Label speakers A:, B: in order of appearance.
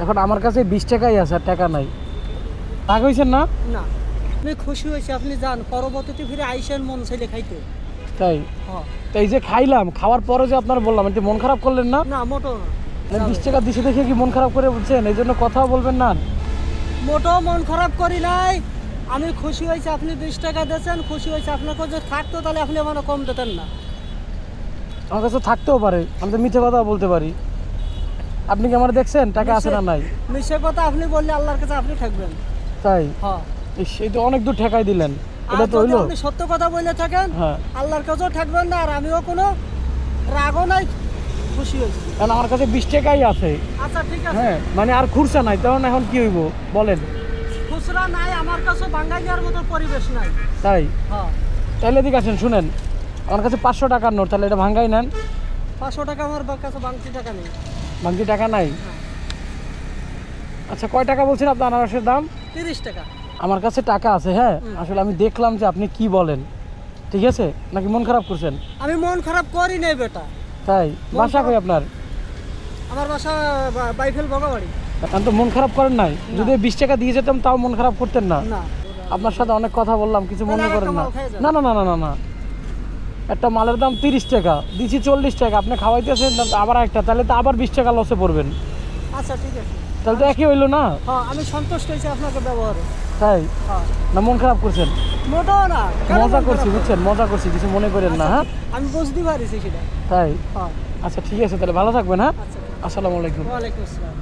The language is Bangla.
A: এখন আমার কাছে 20 টাকাই আছে, আর টাকা নাই। রাগ হইছেন না?
B: না, আমি খুশি হয়েছি, আপনি যান, পরবর্তীতে ফিরে আইসেন মন চাইলে খাইতে।
A: তাই?
B: হ্যাঁ।
A: তো এই যে খাইলাম, খাওয়ার পরে যে আপনার বললাম, এতে মন খারাপ করলেন না?
B: না, মোটো না।
A: 20 টাকা দিছে দেখে কি মন খারাপ করে বলছেন? এই জন্য কথাও বলবেন না?
B: মোটো মন খারাপ করি নাই, আমি খুশি হয়েছি আপনি 20 টাকা দিয়েছেন, খুশি হয়েছি। আপনার কাছে থাকতো তাহলে আপনি আমার কম দিতেন না।
A: আমার কাছে থাকতেও পারে, আমি তো মিথ্যে কথা বলতে পারি। আপনি কি আমার দেখছেন টাকা আছে না নাই?
B: মিশে কথা আপনি বললে আল্লাহর কাছে আপনি থাকবেন।
A: তাই?
B: হ্যাঁ।
A: এই তো অনেক দূর ঠেকাই দিলেন,
B: আর
A: এটা তো
B: যদি
A: হইলো?
B: আপনি সত্য কথা বলে থাকেন,
A: হ্যাঁ।
B: আল্লাহর কাছেও থাকবেন না, আর আমিও কোনো রাগও নাই, খুশি হয়েছি।
A: কারণ আমার কাছে 20 টাকাই আছে।
B: আচ্ছা ঠিক আছে।
A: হ্যাঁ, মানে আর খুরসা নাই, তখন এখন কি হইব বলেন?
B: খুচরা নাই, আমার কাছে বাঙ্গাই দেওয়ার মতো পরিবেশ নাই।
A: তাই?
B: হ্যাঁ।
A: তাইলে এদিকে আসেন, শুনেন, আমার কাছে 500 টাকার নোট, তাহলে এটা ভাঙ্গাই নেন।
B: 500 টাকা আমার কাছে বাংতি টাকা নেই।
A: ভাঙতি টাকা নাই?
B: হ্যাঁ।
A: আচ্ছা, কয় টাকা বলছেন আপনার আনারসের দাম?
B: 30 টাকা।
A: আমার কাছে টাকা আছে, হ্যাঁ। আসলে আমি দেখলাম যে আপনি কি বলেন, ঠিক আছে, নাকি মন খারাপ করছেন?
B: আমি মন খারাপ করি নাই বেটা।
A: তাই? বাসা কই আপনার?
B: আমার বাসা বাইফেল বগাবাড়ি।
A: আমি তো মন খারাপ করেন নাই। যদি 20 টাকা দিয়ে যেতাম তাও মন খারাপ করতেন না?
B: না।
A: আপনার সাথে অনেক কথা বললাম, কিছু মনে
B: তাহলে
A: করেন
B: আরেকটা
A: না।
B: মাল খেয়ে যান।
A: না না না না না না, একটা মালের দাম 30 টাকা দিছি, 40 টাকা আপনি খাওয়াইতেছেন, আবার একটা, তাহলে তো আবার 20 টাকা লসে পড়বেন।
B: আচ্ছা ঠিক আছে।
A: তাহলে তো একই হইলো না?
B: হ্যাঁ, আমি সন্তুষ্ট হয়েছি আপনাকে ব্যবহারে।
A: তাই?
B: হ্যাঁ।
A: না মন খারাপ করছেন?
B: মোটেও না, কেন
A: মজা
B: মন
A: করছি,
B: খারাপ
A: বুঝছেন, মজা করছি, কিছু মনে করেন না,
B: আচ্ছা,
A: হ্যাঁ।
B: আমি বুঝতে পারিছি সেটা।
A: তাই?
B: হ্যাঁ।
A: আচ্ছা ঠিক আছে, তাহলে ভালো থাকবেন, হ্যাঁ।
B: আচ্ছা।
A: আসসালামু আলাইকুম।
B: ওয়ালাইকুম আসসালাম।